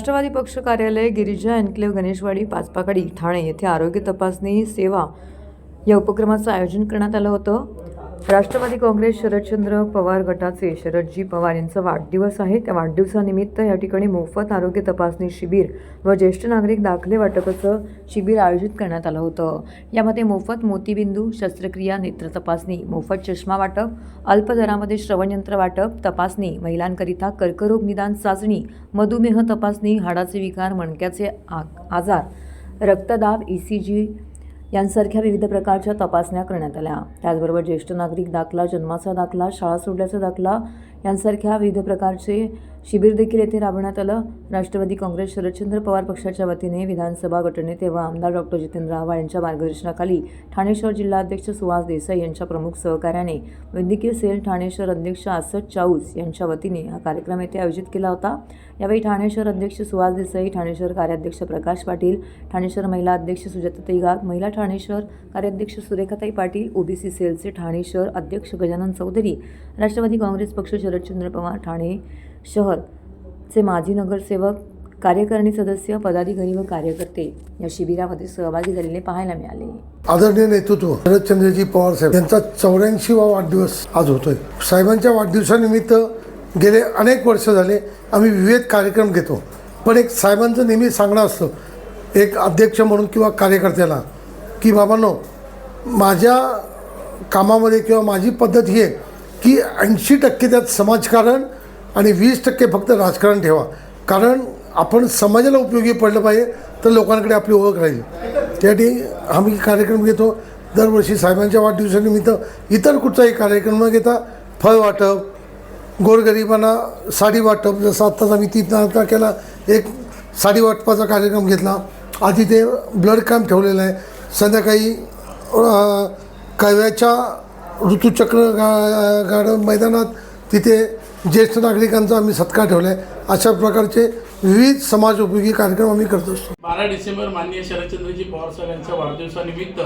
राष्ट्रवादी पक्ष कार्यालय, गिरिजा एन्क्लेव्ह, गणेशवाडी, पाचपाकडी, ठाणे येथे आरोग्य तपासणी सेवा या उपक्रमाचं आयोजन करण्यात आलं होतं. राष्ट्रवादी काँग्रेस शरदचंद्र पवार गटाचे शरदजी पवार यांचा वाढदिवस आहे. त्या वाढदिवसानिमित्त या ठिकाणी मोफत आरोग्य तपासणी शिबिर व ज्येष्ठ नागरिक दाखले वाटपाचं शिबिर आयोजित करण्यात आलं होतं. यामध्ये मोफत मोतीबिंदू शस्त्रक्रिया, नेत्र तपासणी, मोफत चष्मा वाटप, अल्प दरामध्ये श्रवणयंत्र वाटप, तपासणी, महिलांकरिता कर्करोग निदान चाचणी, मधुमेह तपासणी, हाडाचे विकार, मणक्याचे आजार, रक्तदाब, ECG यांसारख्या विविध प्रकारच्या तपासण्या करण्यात आल्या. त्याचबरोबर ज्येष्ठ नागरिक दाखला, जन्माचा दाखला, शाळा सोडल्याचा दाखला यांसारख्या विविध प्रकारचे शिबिर देखील येथे राबवण्यात आलं. राष्ट्रवादी काँग्रेस शरदचंद्र पवार पक्षाच्या वतीने विधानसभा गटनेते व आमदार डॉ. जितेंद्र आव्हाड यांच्या मार्गदर्शनाखाली ठाणे शहर जिल्हाध्यक्ष सुहास देसाई यांच्या प्रमुख सहकार्याने वैद्यकीय सेल ठाणे शहर अध्यक्ष असद चाऊस यांच्या वतीने हा कार्यक्रम येथे आयोजित केला होता. यावेळी ठाणे शहर अध्यक्ष सुहास देसाई, ठाणे शहर कार्याध्यक्ष प्रकाश पाटील, ठाणे शहर महिला अध्यक्ष सुजाताताई गाग, महिला ठाणे शहर कार्याध्यक्ष सुरेखाताई पाटील, OBC सेलचे ठाणे शहर अध्यक्ष गजानन चौधरी, राष्ट्रवादी काँग्रेस पक्ष शरदचंद्र पवार ठाणे शहरचे माजी नगरसेवक, कार्यकारिणी सदस्य, पदाधिकारी व कार्यकर्ते या शिबिरामध्ये सहभागी झालेले पाहायला मिळाले. आदरणीय नेतृत्व शरदचंद्रजी पवार साहेब यांचा 84वा वाढदिवस आज होतोय. साहेबांच्या वाढदिवसानिमित्त गेले अनेक वर्ष झाले आम्ही विविध कार्यक्रम घेतो, पण एक साहेबांचं नेहमी सांगणं असतं एक अध्यक्ष म्हणून किंवा कार्यकर्त्याला की बाबांनो, माझ्या कामामध्ये किंवा माझी पद्धत ही आहे की 80% त्यात समाजकारण आणि 20% फक्त राजकारण ठेवा, कारण आपण समाजाला उपयोगी पडलं पाहिजे तर लोकांकडे आपली ओळख राहील. त्यासाठी आम्ही कार्यक्रम घेतो. दरवर्षी साहेबांच्या वाढदिवसानिमित्त इतर कुठचाही कार्यक्रम न घेता फळ वाटप, गोरगरिबांना साडी वाटप, जसं आत्ताच आम्ही 3 तारखेला एक साडी वाटपाचा कार्यक्रम घेतला. आधी ते ब्लड कॅम्प ठेवलेला आहे. संध्याकाळी कळव्याच्या ऋतुचक्र गार्डन मैदानात तिथे ज्येष्ठ नागरिकांचा आम्ही सत्कार ठेवला आहे. अशा प्रकारचे विविध समाज उपयोगी कार्यक्रम आम्ही करत असतो. 12 डिसेंबर माननीय शरदचंद्रजी पवार साहेब यांच्या वाढदिवसानिमित्त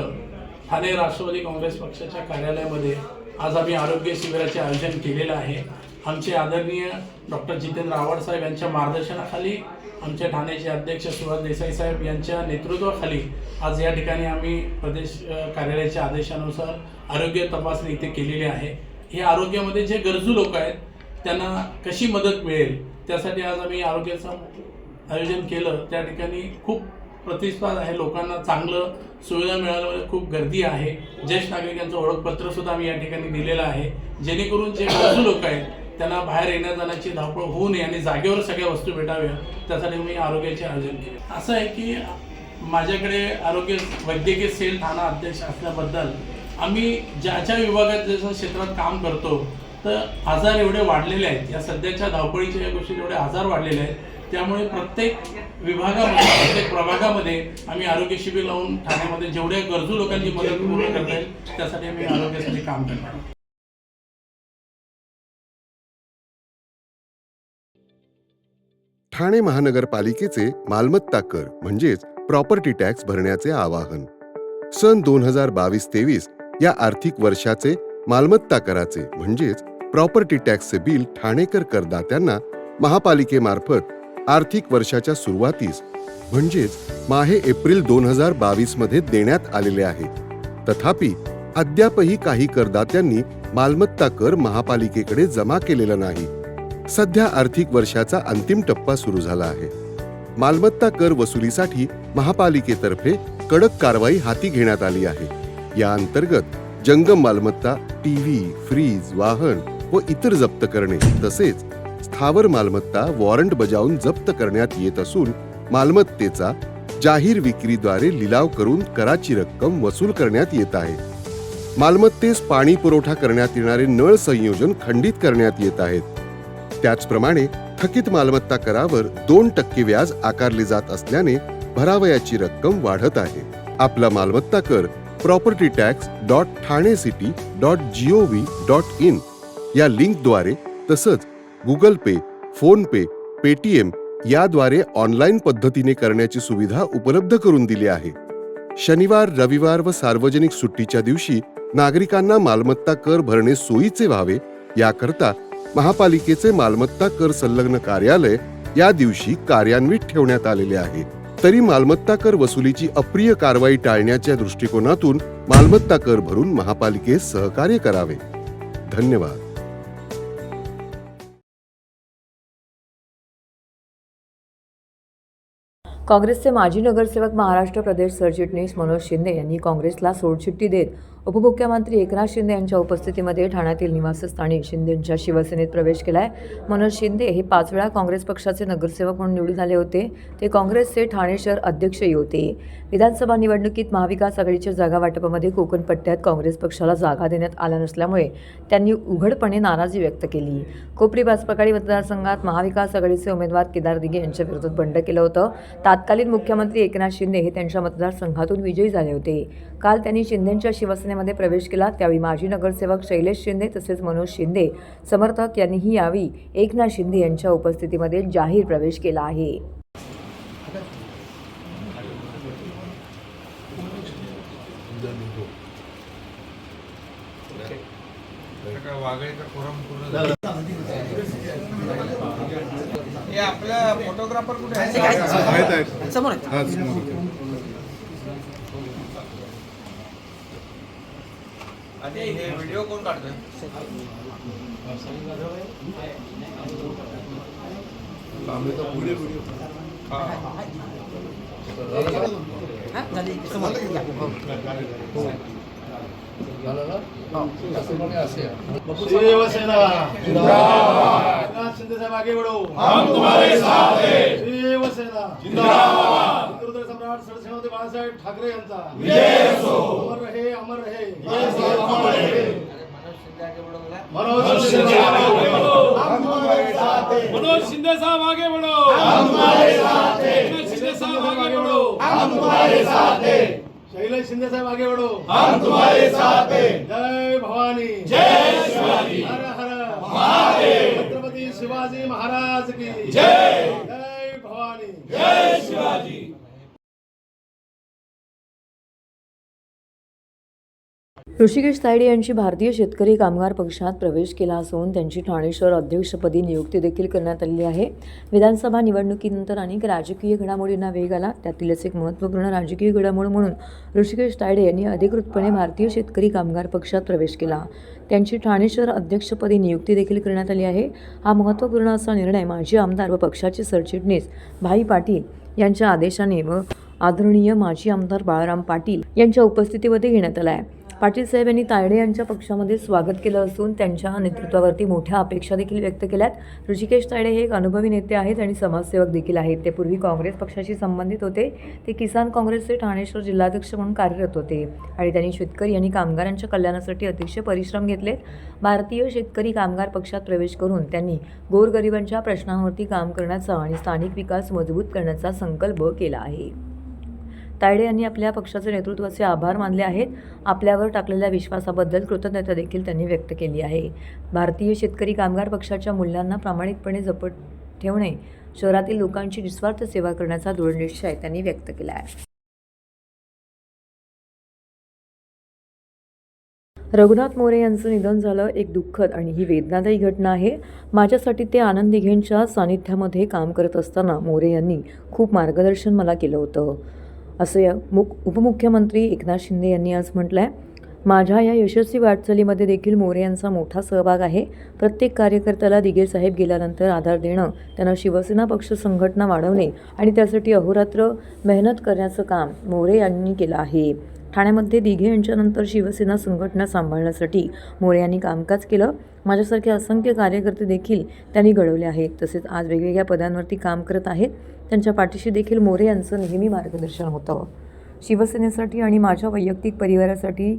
ठाणे राष्ट्रवादी काँग्रेस पक्षाच्या कार्यालयामध्ये आज आम्ही आरोग्य शिबिराचे आयोजन केलेलं आहे. आमचे आदरणीय डॉ. जितेंद्र आव्हाड साहेब यांच्या मार्गदर्शनाखाली, आमच्या ठाण्याचे अध्यक्ष सुहास देसाई साहेब यांच्या नेतृत्वाखाली आज या ठिकाणी आम्ही प्रदेश कार्यालयाच्या आदेशानुसार आरोग्य तपासणी इथे केलेली आहे. हे आरोग्यामध्ये जे गरजू लोक आहेत त्यांना कशी मदत मिळेल त्यासाठी आज आम्ही आरोग्याचं आयोजन केलं. त्या ठिकाणी खूप प्रतिसाद आहे, लोकांना चांगलं सुविधा मिळाल्यामुळे खूप गर्दी आहे. ज्येष्ठ नागरिकांचं ओळखपत्रसुद्धा आम्ही या ठिकाणी दिलेलं आहे, जेणेकरून जे गरजू लोक आहेत त्यांना बाहेर येण्या जाण्याची धावपळ होऊ नये आणि जागेवर सगळ्या वस्तू भेटाव्या, त्यासाठी मी आरोग्याचे आयोजन केले. असं आहे की माझ्याकडे आरोग्य वैद्यकीय सेल ठाणा अध्यक्ष असल्याबद्दल आम्ही ज्या विभागात जसं क्षेत्रात काम करतो तर आजार एवढे वाढलेले आहेत, या सध्याच्या धावपळीच्या या गोष्टी एवढे आजार वाढलेले आहेत. त्यामुळे प्रत्येक विभागामध्ये, प्रत्येक प्रभागामध्ये आम्ही आरोग्य शिबिर लावून ठाण्यामध्ये जेवढ्या गरजू लोकांची मदत पूर्ण करता येईल त्यासाठी आम्ही आरोग्यासाठी काम करणार. ठाणे महानगरपालिकेचे मालमत्ता कर म्हणजेच प्रॉपर्टी टॅक्स भरण्याचे आवाहन. सन 2022-23 या आर्थिक वर्षाचे मालमत्ता कराचे म्हणजेच प्रॉपर्टी टॅक्सचे बिल ठाणेकर करदात्यांना महापालिकेमार्फत आर्थिक वर्षाच्या सुरुवातीस म्हणजेच माहे एप्रिल 2022 मध्ये देण्यात आलेले आहे. तथापि अद्यापही काही करदात्यांनी मालमत्ता कर महापालिकेकडे जमा केलेला नाही. सध्या आर्थिक वर्षाचा अंतिम टप्पा सुरू झाला आहे. मालमत्ता कर वसुलीसाठी महापालिकेतर्फे कडक कारवाई हाती घेण्यात आली आहे. या अंतर्गत जंगम मालमत्ता, TV, फ्रीज, वाहन व इतर जप्त करणे तसेच स्थावर मालमत्ता वॉरंट बजावून जप्त करण्यात येत असून मालमत्तेचा जाहीर विक्रीद्वारे लिलाव करून कराची रक्कम वसूल करण्यात येत आहे. मालमत्तेस पाणी पुरवठा करण्यात येणारे नळ संयोजन खंडित करण्यात येत आहेत. त्याचप्रमाणे थकीत मालमत्ता करावर 2% व्याज आकारले जात असल्याने भरावयाची रक्कम वाढत आहे. आपला मालमत्ता कर propertytax.thanecity.gov.in या लिंकद्वारे तसंच गुगल पे, फोन पे, पेटीएम याद्वारे ऑनलाईन पद्धतीने करण्याची सुविधा उपलब्ध करून दिली आहे. शनिवार, रविवार व सार्वजनिक सुट्टीच्या दिवशी नागरिकांना मालमत्ता कर भरणे सोयीचे व्हावे याकरता महापालिकेचे मालमत्ता कर संलग्न कार्यालय या दिवशी कार्यान्वित ठेवण्यात आलेले आहे. तरी मालमत्ता कर वसुलीची अप्रिय कारवाई टाळण्याच्या दृष्टिकोनातून मालमत्ता कर भरून महापालिकेस सहकार्य करावे. धन्यवाद. काँग्रेसचे माजी नगरसेवक महाराष्ट्र प्रदेश सरचिटणीस मनोज शिंदे यांनी काँग्रेसला सोडचिठ्ठी देत उपमुख्यमंत्री एकनाथ शिंदे यांच्या उपस्थितीमध्ये ठाण्यातील निवासस्थानी शिंदेंच्या शिवसेनेत प्रवेश केलाय. मनोज शिंदे हे 5 वेळा काँग्रेस पक्षाचे नगरसेवक म्हणून निवडून आले होते. ते काँग्रेसचे ठाणे शहर अध्यक्षही होते. विधानसभा निवडणुकीत महाविकास आघाडीच्या जागा वाटपामध्ये कोकण पट्ट्यात काँग्रेस पक्षाला जागा देण्यात आल्या नसल्यामुळे त्यांनी उघडपणे नाराजी व्यक्त केली. कोपरी बाचपाकाडी मतदारसंघात महाविकास आघाडीचे उमेदवार केदार दिघे यांच्या विरोधात बंड केलं होतं. तत्कालीन मुख्यमंत्री एकनाथ शिंदे हे त्यांच्या मतदारसंघातून विजयी झाले होते. काल त्यांनी शिंदेंच्या शिवसेनेमध्ये प्रवेश केला. त्यावेळी माजी नगरसेवक शैलेश शिंदे तसेच मनोज शिंदे समर्थक यांनीही यावेळी एकनाथ शिंदे यांच्या उपस्थितीमध्ये जाहीर प्रवेश केला आहे. हे आपल्या फोटोग्राफर कुठे आहेत? समोर आणि हे व्हिडिओ कोण काढतोय? शिवसेना जिंदाबाद. शिंदे साहब आगे बढ़ो, हम तुम्हारे साथ हैं. शिवसेना जिंदाबाद. उत्तर सम्राट सरसेनापती बाळासाहेब ठाकरे यांचा विजय असो. अमर रहे, अमर रहे. अमर रहे. मनोज शिंदे आगे बढ़ो, हम तुम्हारे साथ हैं. मनोज शिंदे साहब आगे बढ़ो, हम तुम्हारे साथ हैं. शिंदे साहब आगे बढ़ो, हम तुम्हारे साथ हैं. शैलेश शिंदे साहब आगे बढ़ो, हम तुम्हारे साथ हैं. जय भवानी, जय शिवाजी, हर हर महादेव. छत्रपति शिवाजी महाराज की जय. जय भवानी, जय शिवाजी. ऋषिकेश तायडे यांची भारतीय शेतकरी कामगार पक्षात प्रवेश केला असून त्यांची ठाणे शहर अध्यक्षपदी नियुक्ती देखील करण्यात आलेली आहे. विधानसभा निवडणुकीनंतर अनेक राजकीय घडामोडींना वेग आला. त्यातीलच एक महत्त्वपूर्ण राजकीय घडामोड म्हणून ऋषिकेश तायडे यांनी अधिकृतपणे भारतीय शेतकरी कामगार पक्षात प्रवेश केला. त्यांची ठाणे शहर अध्यक्षपदी नियुक्ती देखील करण्यात आली आहे. हा महत्त्वपूर्ण असा निर्णय माजी आमदार व पक्षाचे सरचिटणीस भाई पाटील यांच्या आदेशाने व आदरणीय माजी आमदार बाळाराम पाटील यांच्या उपस्थितीमध्ये घेण्यात आला आहे. पाटील साहेब यांनी तायडे यांच्या पक्षामध्ये स्वागत केलं असून त्यांच्या नेतृत्वावरती मोठ्या अपेक्षा देखील व्यक्त केल्यात. ऋषिकेश तायडे हे एक अनुभवी नेते आहेत आणि समाजसेवक देखील आहेत. ते पूर्वी काँग्रेस पक्षाशी संबंधित होते. ते किसान काँग्रेसचे ठाणे शहर जिल्हाध्यक्ष म्हणून कार्यरत होते आणि त्यांनी शेतकरी आणि कामगारांच्या कल्याणासाठी अतिशय परिश्रम घेतलेत. भारतीय शेतकरी कामगार पक्षात प्रवेश करून त्यांनी गोरगरिबांच्या प्रश्नांवरती काम करण्याचा आणि स्थानिक विकास मजबूत करण्याचा संकल्प केला आहे. तायडे यांनी आपल्या पक्षाचे नेतृत्वाचे आभार मानले आहेत. आपल्यावर टाकलेल्या विश्वासाबद्दल कृतज्ञता देखील त्यांनी व्यक्त केली आहे. भारतीय शेतकरी कामगार पक्षाच्या मूल्यांना प्रामाणिकपणे जपत ठेवणे, शहरातील लोकांची निस्वार्थ सेवा करण्याचा दृढ निश्चय त्यांनी व्यक्त केला आहे. रघुनाथ मोरे यांचं निधन झालं. एक दुःखद आणि ही वेदनादायी घटना आहे. माझ्यासाठी ते आनंद दिघेंच्या सानिध्यामध्ये काम करत असताना मोरे यांनी खूप मार्गदर्शन मला केलं होतं, असं उपमुख्यमंत्री एकनाथ शिंदे यांनी आज म्हटलं आहे. माझ्या या यशस्वी वाटचालीमध्ये देखील मोरे यांचा मोठा सहभाग आहे. प्रत्येक कार्यकर्त्याला दिघे साहेब गेल्यानंतर आधार देणं, त्यांना शिवसेना पक्ष संघटना वाढवणे आणि त्यासाठी अहोरात्र मेहनत करण्याचं काम मोरे यांनी केलं आहे. ठाण्यामध्ये दिघे यांच्यानंतर शिवसेना संघटना सांभाळण्यासाठी मोरे यांनी कामकाज केलं. माझ्यासारखे असंख्य कार्यकर्ते देखील त्यांनी घडवले आहेत. तसेच आज वेगवेगळ्या पदांवरती काम करत आहेत. त्यांच्या पाठीशी देखील मोरे यांचं नेहमी मार्गदर्शन होतं. शिवसेनेसाठी आणि माझ्या वैयक्तिक परिवारासाठी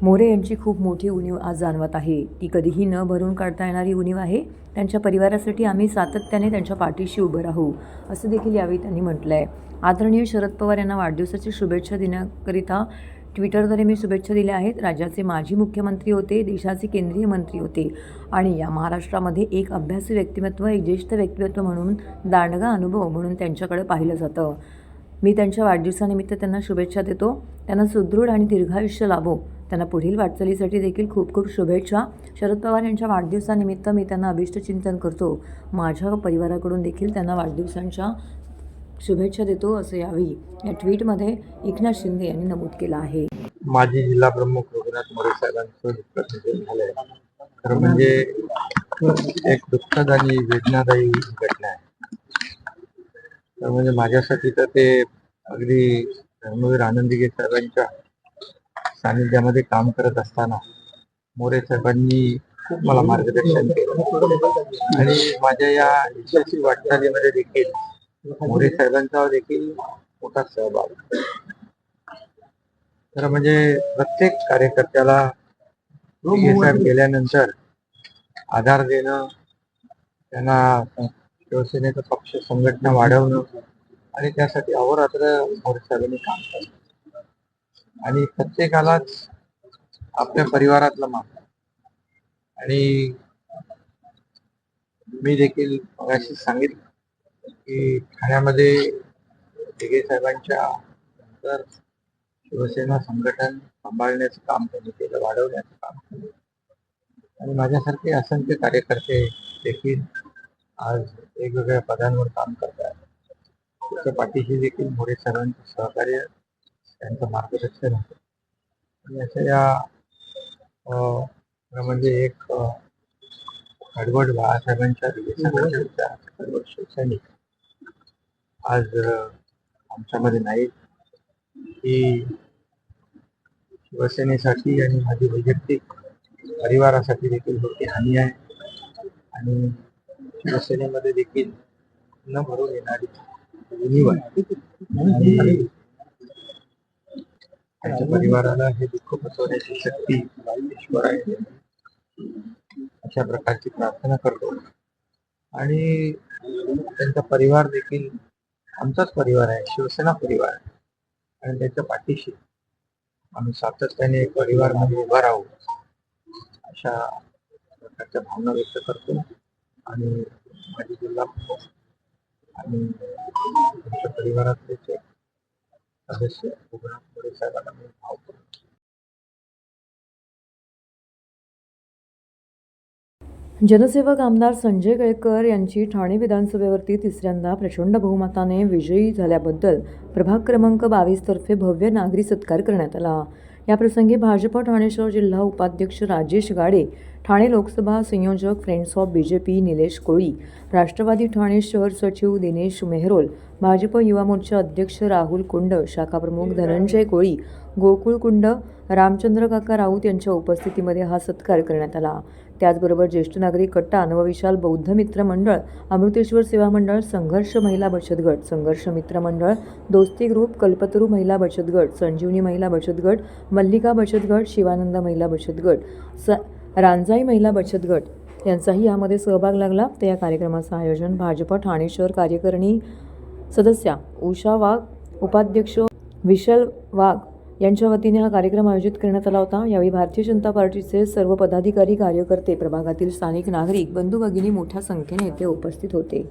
मोरे यांची खूप मोठी उणीव आज जाणवत आहे. ती कधीही न भरून काढता येणारी उणीव आहे. त्यांच्या परिवारासाठी आम्ही सातत्याने त्यांच्या पाठीशी उभं राहू, असं देखील यावेळी त्यांनी म्हटलं आहे. आदरणीय शरद पवार यांना वाढदिवसाची शुभेच्छा देण्याकरिता ट्विटरद्वारे मी शुभेच्छा दिल्या आहेत. राज्याचे माजी मुख्यमंत्री होते, देशाचे केंद्रीय मंत्री होते आणि या महाराष्ट्रामध्ये एक अभ्यासू व्यक्तिमत्व, एक ज्येष्ठ व्यक्तिमत्व म्हणून, दांडगा अनुभव म्हणून त्यांच्याकडे पाहिलं जातं. मी त्यांच्या वाढदिवसानिमित्त त्यांना शुभेच्छा देतो. त्यांना सुदृढ आणि दीर्घायुष्य लाभो त्यांना पुढील वाटचालीसाठी देखील खूप खूप शुभेच्छा. शरद पवार यांच्या वाढदिवसानिमित्त मी त्यांना अभिष्टचिंतन करतो. माझ्या परिवाराकडून देखील त्यांना वाढदिवसांच्या शुभेच्छा देतो, असं यावेळी या ट्विटमध्ये एकनाथ शिंदे यांनी नमूद केलं आहे. माजी जिल्हा प्रमुख रघुनाथ मोरे साहेबांचं दुःखद निधन झालंय. खरं म्हणजे एक दुःखद आणि वेदनादायी घटना आहे. तर म्हणजे माझ्यासाठी तर ते अगदी धर्मवीर आनंदीगे साहेबांच्या सानिध्यामध्ये काम करत असताना मोरे साहेबांनी खूप मला मार्गदर्शन केलं आणि माझ्या या यशस्वी वाटचालीमध्ये देखील मोरे साहेबांचा देखील मोठा सहभाग. तर म्हणजे प्रत्येक कार्यकर्त्याला साहेब गेल्यानंतर आधार देणं, त्यांना शिवसेनेचा पक्ष संघटना वाढवणं आणि त्यासाठी अहोरात्र मोरे साहेबांनी काम केलं आणि प्रत्येकालाच आपल्या परिवारातलं मान. आणि मी देखील मगाशी सांगितलं की ठाण्यामध्ये दिघे साहेबांच्या नंतर शिवसेना संघटन सांभाळण्याचं काम त्यांनी केलं, वाढवण्याचं काम केलं आणि माझ्यासारखे असंख्य कार्यकर्ते देखील आज वेगवेगळ्या पदांवर काम करतात. त्याच्या पाठीशी देखील मोरे साहेबांचं सहकार्य, त्यांचं मार्गदर्शन होतं आणि असं या म्हणजे एक कडवड बाळासाहेबांच्या कडवड शिवसैनिक आज आमच्यामध्ये नाहीत. ही शिवसेनेसाठी आणि माझी वैयक्तिक परिवारासाठी देखील मोठी हानी आहे आणि शिवसेनेमध्ये देखील न भरून येणारी उणीव आहे आणि त्यांच्या परिवाराला हे दुःख पचवण्याची शक्ती ईश्वर आहे, अशा प्रकारची प्रार्थना करतो. आणि त्यांचा परिवार देखील आमचाच परिवार आहे, शिवसेना परिवार आहे आणि त्याच्या पाठीशी आम्ही सातत्याने परिवार मध्ये उभा राहू, अशा प्रकारच्या भावना व्यक्त करतो. आणि माझी जिल्हा प्रमुख आणि त्यांच्या परिवारातले सदस्य रघुनाथ मोरे साहेबांना मी भावतो. जनसेवक आमदार संजय केळकर यांची ठाणे विधानसभेवरती तिसऱ्यांदा प्रचंड बहुमताने विजयी झाल्याबद्दल प्रभाग क्रमांक 22 तर्फे भव्य नागरी सत्कार करण्यात आला. याप्रसंगी भाजप ठाणे शहर जिल्हा उपाध्यक्ष राजेश गाडे, ठाणे लोकसभा संयोजक फ्रेंड्स ऑफ बीजेपी निलेश कोळी, राष्ट्रवादी ठाणे शहर सचिव दिनेश मेहरोल, भाजप युवा मोर्चा अध्यक्ष राहुल कुंड, शाखा प्रमुख धनंजय कोळी, गोकुळ कुंड, रामचंद्र काका राऊत यांच्या उपस्थितीमध्ये हा सत्कार करण्यात आला. त्याचबरोबर ज्येष्ठ नागरिक कट्टा, नवविशाल बौद्ध मित्र मंडळ, अमृतेश्वर सेवा मंडळ, संघर्ष महिला बचत गट, संघर्ष मित्र मंडळ, दोस्ती ग्रुप, कल्पतरू महिला बचत गट, संजीवनी महिला बचत गट, मल्लिका बचत गट, शिवानंद महिला बचत गट, रांजाई महिला बचत गट यांचाही यामध्ये सहभाग लागला. तर या कार्यक्रमाचं आयोजन भाजप ठाणे शहर कार्यकारिणी सदस्या उषा वाघ, उपाध्यक्ष विशाल वाघ यांच्या वतीने हा कार्यक्रम आयोजित करण्यात आला होता. यावेळी भारतीय जनता पार्टीचे सर्व पदाधिकारी, कार्यकर्ते, प्रभागातील स्थानिक नागरिक, बंधू भगिनी मोठ्या संख्येने येथे उपस्थित होते.